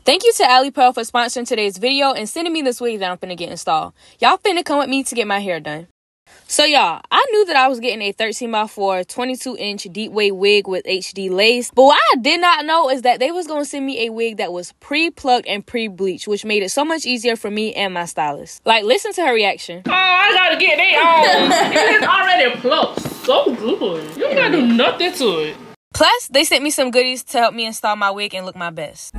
Thank you to AliPro for sponsoring today's video and sending me this wig that I'm finna get installed. Y'all finna come with me to get my hair done. So y'all, I knew that I was getting a 13x4 22-inch deep wave wig with HD lace. But what I did not know is that they was going to send me a wig that was pre-plucked and pre-bleached, which made it so much easier for me and my stylist. Like, listen to her reaction. Oh, I gotta get it on. It is already plucked. So good. You gotta do nothing to it. Plus, they sent me some goodies to help me install my wig and look my best.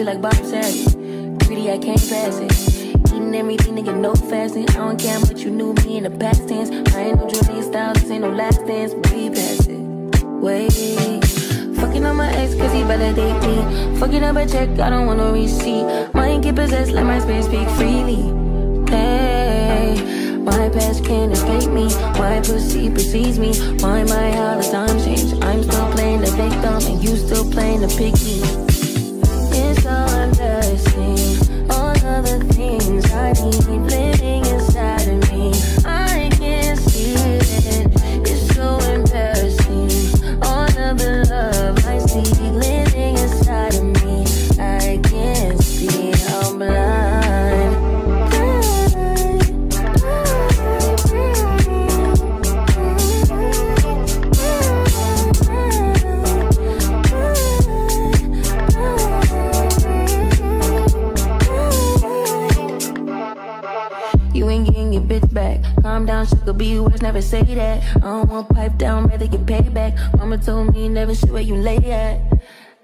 Like Bob Saget, greedy, I can't pass it. Eating everything, nigga, no fasting. I don't care much you knew me in the past tense. I ain't no Julia Styles, this ain't no last dance. We pass it. Wait, fucking on my ex cause he validate me. Fucking up a check, I don't want no receipt. Mind get possessed, let my space speak freely. Hey, my past can't escape me. My pussy precedes me. Why my how the time change? I'm still playing the victim and you still playing the picky. It's so embarrassing. All of the things I need living inside of me. I can't see it. It's so embarrassing. All of the love I see living inside of me. I can't see. I'm blind. Calm down, shit could be worse, never say that. I don't want pipe down, rather get payback. Mama told me never see where you lay at.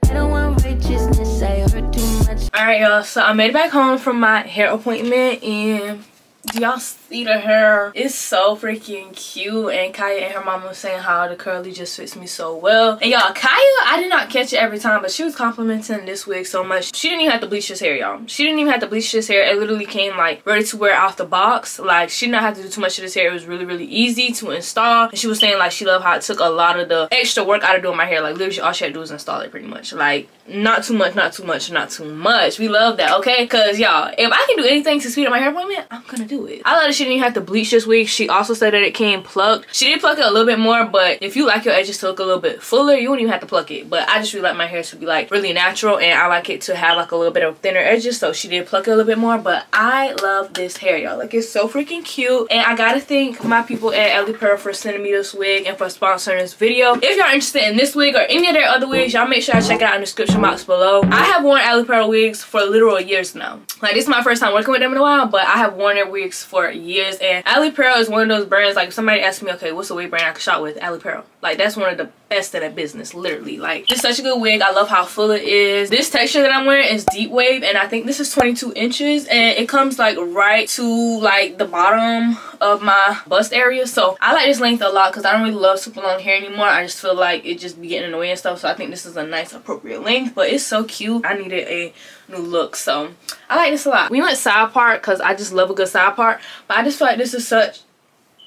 I don't want righteousness, I hurt too much. Alright y'all, so I made it back home from my hair appointment and Do y'all see the hair? It's so freaking cute. And Kaya and her mama was saying how the curly just fits me so well. And y'all, Kaya, I did not catch it every time, but she was complimenting this wig so much. She didn't even have to bleach this hair, y'all. She didn't even have to bleach this hair. It literally came like ready to wear off the box. Like, she did not have to do too much of this hair. It was really, really easy to install. And she was saying like she loved how it took a lot of the extra work out of doing my hair. Like, literally all she had to do was install it pretty much. Like, not too much, not too much, not too much. We love that, okay? Because y'all, if I can do anything to speed up my hair appointment, I'm gonna do it. I love that she didn't even have to bleach this wig. She also said that it came plucked. She did pluck it a little bit more, but if you like your edges to look a little bit fuller, you wouldn't even have to pluck it. But I just really like my hair to be like really natural, and I like it to have like a little bit of thinner edges, so she did pluck it a little bit more. But I love this hair, y'all. Like, it's so freaking cute. And I gotta thank my people at Ellie Pearl for sending me this wig and for sponsoring this video. If y'all interested in this wig or any of their other wigs, y'all make sure I check it out in the description box below. I have worn Ellie Pearl wigs for literal years now. Like, this is my first time working with them in a while, but I have worn their wigs for years. And Ellie Pearl is one of those brands, like, if somebody asks me, okay, what's a wig brand I can shop with? Ellie Pearl. Like, that's one of the best in that business, literally. Like, it's such a good wig. I love how full it is. This texture that I'm wearing is deep wave, and I think this is 22 inches, and it comes like right to like the bottom of my bust area. So I like this length a lot because I don't really love super long hair anymore. I just feel like it just be getting in the way and stuff. So I think this is a nice appropriate length, but it's so cute. I needed a new look, so I like this a lot. We went side part because I just love a good side part, but I just feel like this is such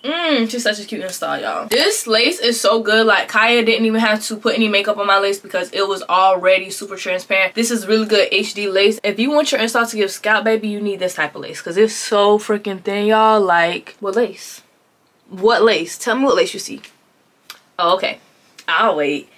just such a cute install, y'all. This lace is so good. Like, Kaya didn't even have to put any makeup on my lace because it was already super transparent. This is really good HD lace. If you want your install to give scalp, baby, you need this type of lace because it's so freaking thin, y'all. Like, what lace? What lace? Tell me what lace you see. Oh, okay. I'll wait.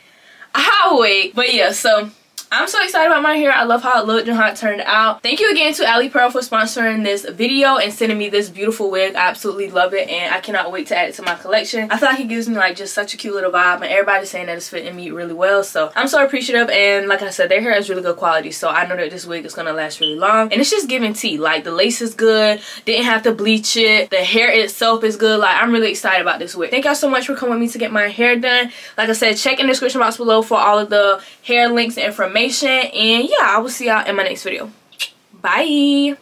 But yeah, so I'm so excited about my hair. I love how it looked and how it turned out. Thank you again to Ellie Pearl for sponsoring this video and sending me this beautiful wig. I absolutely love it, and I cannot wait to add it to my collection. I feel like it gives me like just such a cute little vibe, and everybody's saying that it's fitting me really well, so I'm so appreciative. And like I said, their hair is really good quality, so I know that this wig is gonna last really long. And it's just giving tea. Like, the lace is good, didn't have to bleach it, the hair itself is good. Like, I'm really excited about this wig. Thank y'all so much for coming with me to get my hair done. Like I said, check in the description box below for all of the hair links and information. And yeah, I will see y'all in my next video. Bye.